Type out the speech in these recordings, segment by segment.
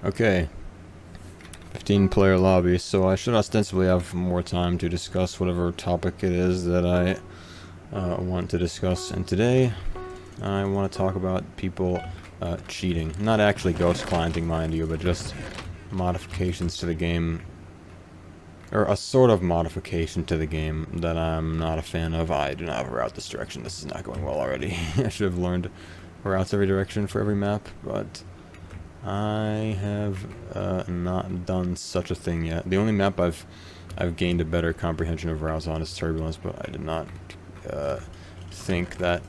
Okay, 15-player lobby, so I should ostensibly have more time to discuss whatever topic it is that I want to discuss. And today, I want to talk about people cheating. Not actually ghost clienting, mind you, but just modifications to the game. Or a sort of modification to the game that I'm not a fan of. I do not have a route this direction. This is not going well already. I should have learned routes every direction for every map, but I have not done such a thing yet. The only map I've gained a better comprehension of routes on is Turbulence, but I did not think that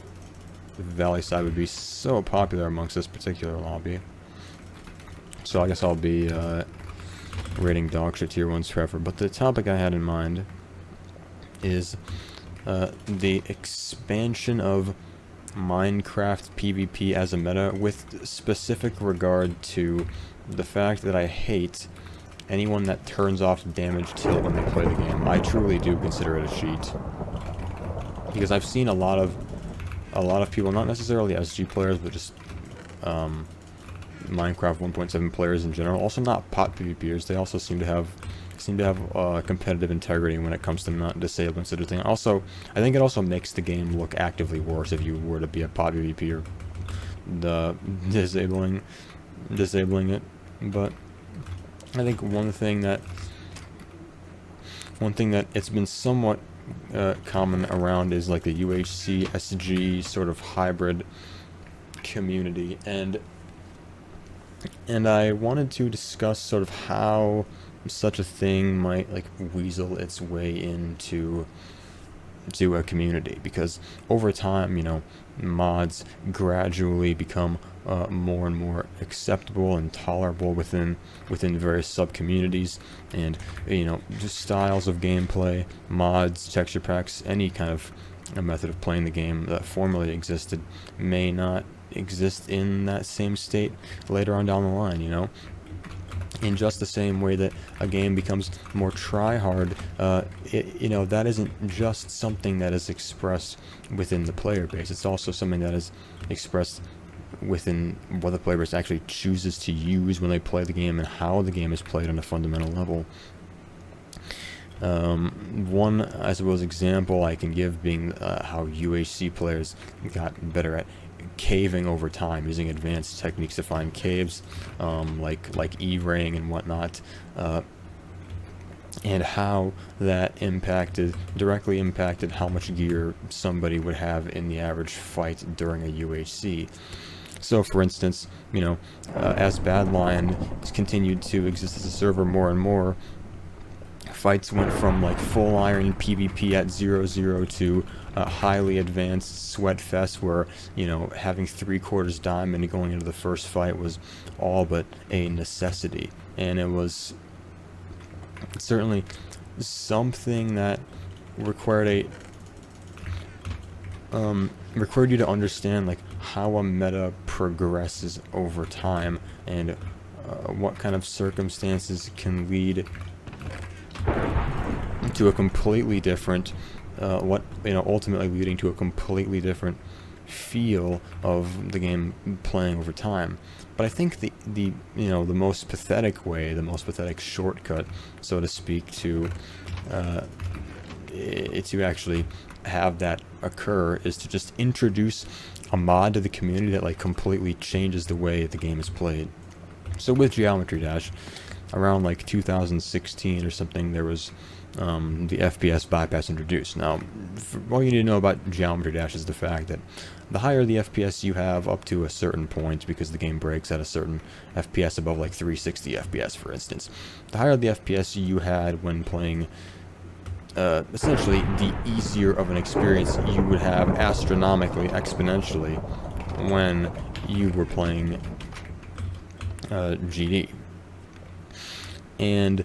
Valley Side would be so popular amongst this particular lobby. So I guess I'll be rating dogshit tier 1s forever. But the topic I had in mind is the expansion of Minecraft PvP as a meta, with specific regard to the fact that I hate anyone that turns off damage tilt when they play the game. I truly do consider it a cheat, because I've seen a lot of people, not necessarily SG players, but just Minecraft 1.7 players in general, also not pot PvPers. They also seem to have competitive integrity when it comes to not disabling such a thing. Also, I think it also makes the game look actively worse if you were to be a pot PvPer, disabling it. But I think one thing that it's been somewhat common around is like the UHC SG sort of hybrid community, and I wanted to discuss sort of how such a thing might like weasel its way into a community, because over time, you know, mods gradually become more and more acceptable and tolerable within various sub-communities, and you know, just styles of gameplay, mods, texture packs, any kind of a method of playing the game that formerly existed may not exist in that same state later on down the line, you know. In just the same way that a game becomes more try-hard, you know, that isn't just something that is expressed within the player base. It's also something that is expressed within what the player base actually chooses to use when they play the game, and how the game is played on a fundamental level. One, I suppose, example I can give being how UHC players got better at caving over time, using advanced techniques to find caves, like E-raying and whatnot, and how that directly impacted how much gear somebody would have in the average fight during a UHC. So, for instance, you know, as Badlion continued to exist as a server more and more, fights went from like full iron PvP at 0-0 to highly advanced sweatfest, where, you know, having 3/4 diamond going into the first fight was all but a necessity, and it was certainly something that required you to understand like how a meta progresses over time, and what kind of circumstances can lead to a completely different, ultimately leading to a completely different feel of the game playing over time. But I think the most pathetic shortcut, so to speak, to actually have that occur is to just introduce a mod to the community that like completely changes the way the game is played. So with Geometry Dash, around like 2016 or something, there was the FPS bypass introduced. Now, all you need to know about Geometry Dash is the fact that the higher the FPS you have up to a certain point, because the game breaks at a certain FPS above like 360 FPS, for instance, the higher the FPS you had when playing, essentially the easier of an experience you would have astronomically, exponentially, when you were playing GD. And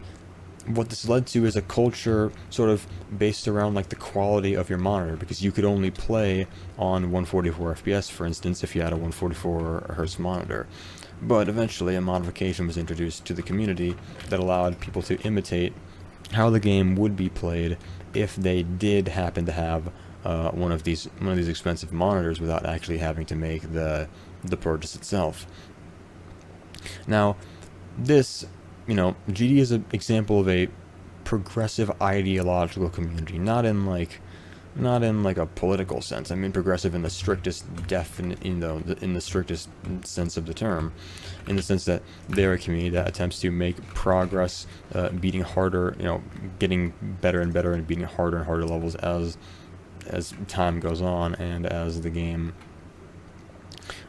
what this led to is a culture sort of based around like the quality of your monitor, because you could only play on 144 FPS, for instance, if you had a 144 Hz monitor. But eventually a modification was introduced to the community that allowed people to imitate how the game would be played if they did happen to have one of these expensive monitors, without actually having to make the purchase itself. Now, this, you know, GD is an example of a progressive ideological community, not in like a political sense. I mean progressive in the strictest in the strictest sense of the term, in the sense that they're a community that attempts to make progress, beating harder, you know, getting better and better and beating harder and harder levels as time goes on and as the game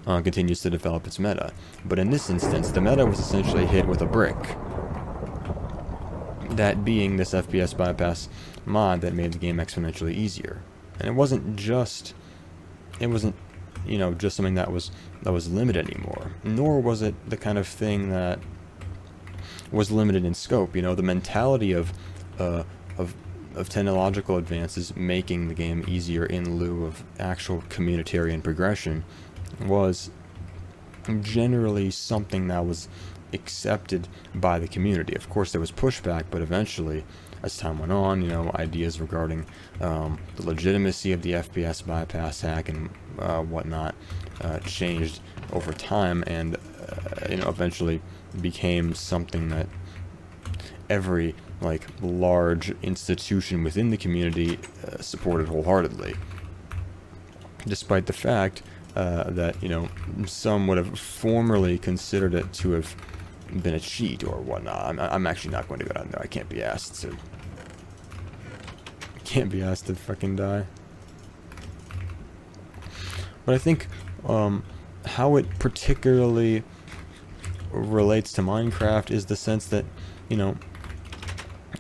continues to develop its meta. But in this instance, the meta was essentially hit with a brick. That being this FPS bypass mod that made the game exponentially easier. And it wasn't, you know, just something that was limited anymore. Nor was it the kind of thing that was limited in scope. You know, the mentality of technological advances making the game easier in lieu of actual communitarian progression was generally something that was accepted by the community. Of course, there was pushback, but eventually, as time went on, you know, ideas regarding the legitimacy of the FPS bypass hack and whatnot changed over time, and you know, eventually became something that every like large institution within the community supported wholeheartedly, despite the fact that, you know, some would have formerly considered it to have been a cheat or whatnot. I'm actually not going to go down there. I can't be asked to fucking die. But I think how it particularly relates to Minecraft is the sense that, you know,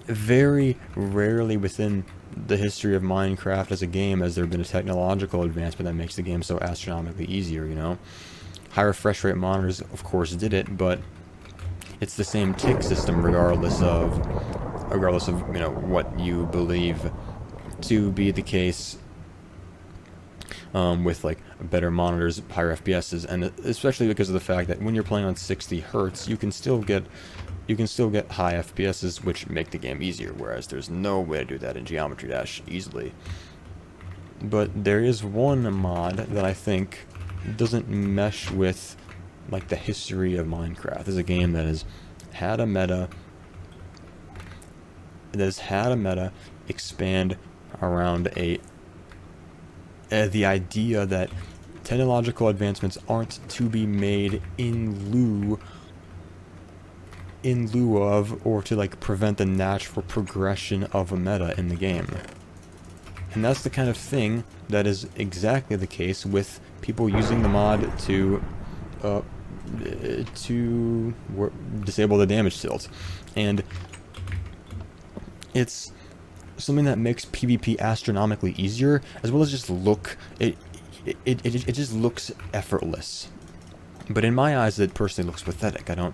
very rarely within the history of Minecraft as a game has there been a technological advancement that makes the game so astronomically easier, you know. High refresh rate monitors, of course, did it, but it's the same tick system regardless of you know, what you believe to be the case with like better monitors, higher FPSs, and especially because of the fact that when you're playing on 60 Hertz, you can still get high FPSs, which make the game easier, whereas there's no way to do that in Geometry Dash easily. But there is one mod that I think doesn't mesh with like the history of Minecraft. There's a game that has had a meta expand around the idea that technological advancements aren't to be made in lieu of or to like prevent the natural progression of a meta in the game. And that's the kind of thing that is exactly the case with people using the mod to disable the damage tilt. And it's something that makes PvP astronomically easier, as well as just it just looks effortless. But in my eyes, it personally looks pathetic. I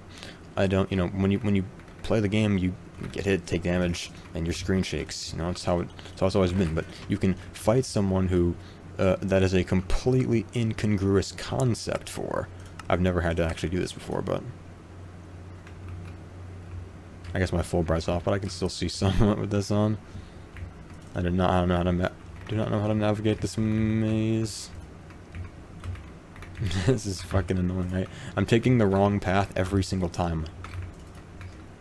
don't, you know, when you play the game, you get hit, take damage, and your screen shakes. You know, it's how it's always been. But you can fight someone who that is a completely incongruous concept for. I've never had to actually do this before, but I guess my full bright's off, but I can still see some with this on. I do not know how to navigate this maze. This is fucking annoying. I'm taking the wrong path every single time.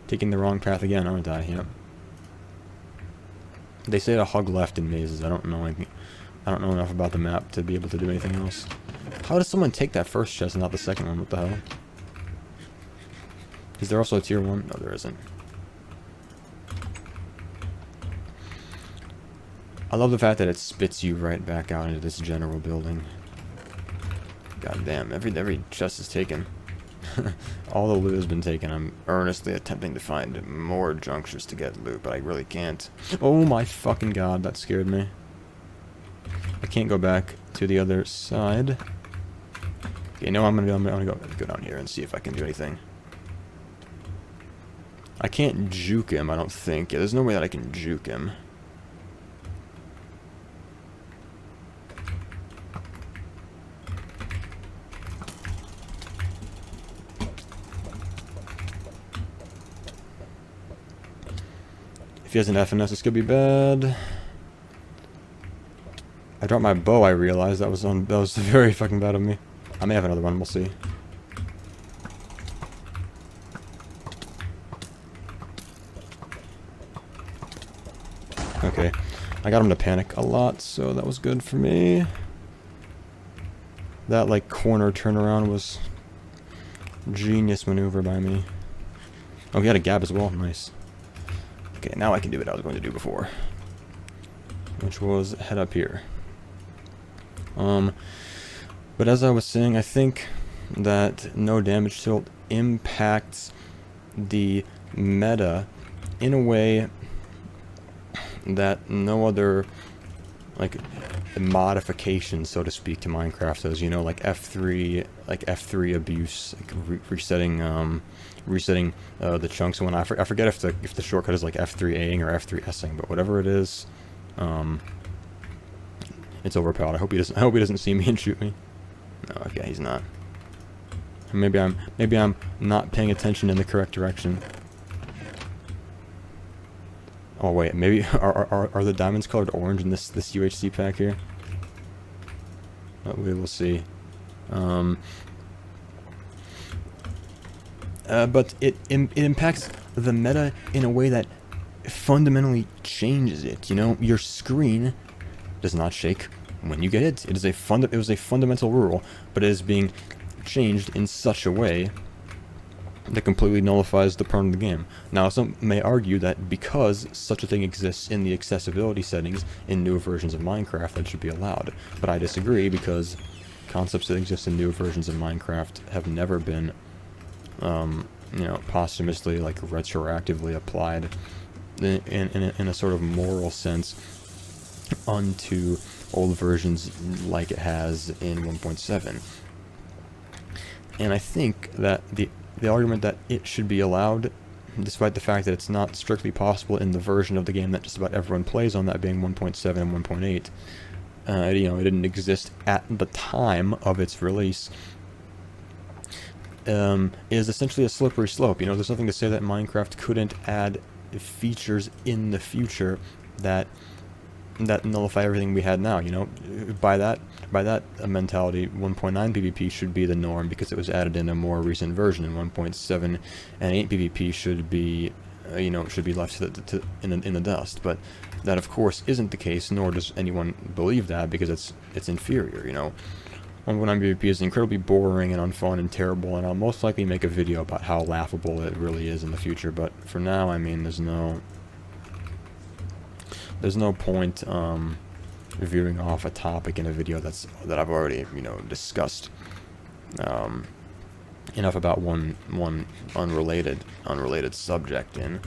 Taking the wrong path again, aren't I? Yep. They say to hug left in mazes. I don't know anything. I don't know enough about the map to be able to do anything else. How does someone take that first chest and not the second one? What the hell? Is there also a tier 1? No, there isn't. I love the fact that it spits you right back out into this general building. God damn, every chest is taken. All the loot has been taken. I'm earnestly attempting to find more junctures to get loot, but I really can't. Oh my fucking god, that scared me. I can't go back to the other side. Okay, you know what I'm gonna go down here and see if I can do anything. I can't juke him, I don't think. Yeah, there's no way that I can juke him. If he has an FNS, this could be bad. I dropped my bow, I realized. That was very fucking bad of me. I may have another one, we'll see. Okay, I got him to panic a lot, so that was good for me. That, like, corner turnaround was genius maneuver by me. Oh, he had a gap as well. Nice. Okay, now I can do what I was going to do before, which was head up here. But as I was saying, I think that no damage tilt impacts the meta in a way that no other, like, modification, so to speak, to Minecraft does. You know, like F3 abuse, like resetting the chunks. When I forget if the shortcut is like F3Aing or F3Sing, but whatever it is, it's overpowered. I hope he doesn't see me and shoot me. No, okay, he's not. Maybe I'm not paying attention in the correct direction. Oh wait, maybe are the diamonds colored orange in this UHC pack here? We will see. But it impacts the meta in a way that fundamentally changes it. You know, your screen does not shake when you get hit. It was a fundamental rule, but it is being changed in such a way that completely nullifies the point of the game. Now, some may argue that because such a thing exists in the accessibility settings in newer versions of Minecraft, that should be allowed. But I disagree, because concepts that exist in newer versions of Minecraft have never been, you know, posthumously, like, retroactively applied in a sort of moral sense onto old versions like it has in 1.7. And I think that the argument that it should be allowed, despite the fact that it's not strictly possible in the version of the game that just about everyone plays on, that being 1.7 and 1.8, you know, it didn't exist at the time of its release, is essentially a slippery slope. You know, there's nothing to say that Minecraft couldn't add features in the future that nullify everything we had now. You know, by that mentality, 1.9 PvP should be the norm because it was added in a more recent version, and 1.7 and 8 PvP should be, you know, should be left in the dust. But that, of course, isn't the case, nor does anyone believe that, because it's inferior. You know, 1.9 PvP is incredibly boring and unfun and terrible, and I'll most likely make a video about how laughable it really is in the future. But for now, I mean, there's no point veering off a topic in a video that I've already, you know, discussed enough about one unrelated subject in.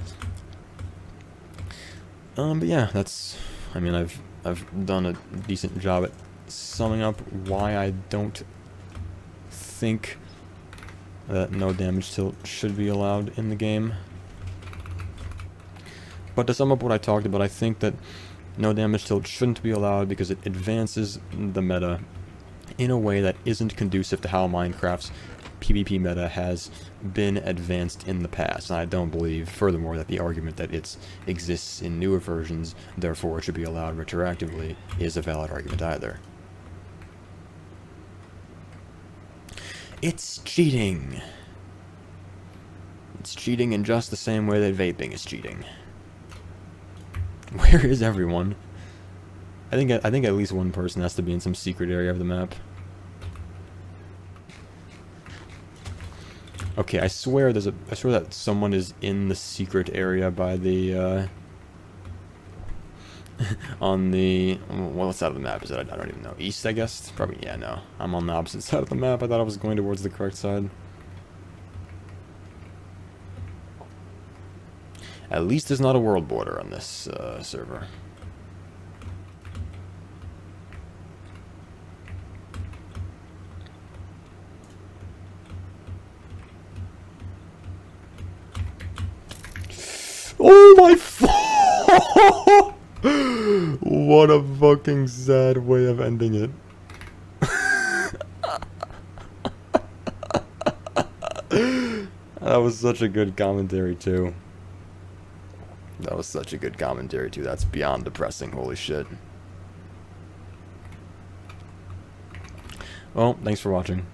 But yeah, I mean, I've done a decent job at summing up why I don't think that no damage tilt should be allowed in the game. But to sum up what I talked about, I think that no damage tilt shouldn't be allowed because it advances the meta in a way that isn't conducive to how Minecraft's PvP meta has been advanced in the past. And I don't believe, furthermore, that the argument that it exists in newer versions, therefore it should be allowed retroactively, is a valid argument either. It's cheating. It's cheating in just the same way that vaping is cheating. Where is everyone? I think at least one person has to be in some secret area of the map. Okay, I swear that someone is in the secret area by the on the, well, what side of the map is it? I don't even know. East, I guess? Probably, yeah, no. I'm on the opposite side of the map. I thought I was going towards the correct side. At least there's not a world border on this server. Oh my what a fucking sad way of ending it. That was such a good commentary too. That's beyond depressing, holy shit. Well, thanks for watching.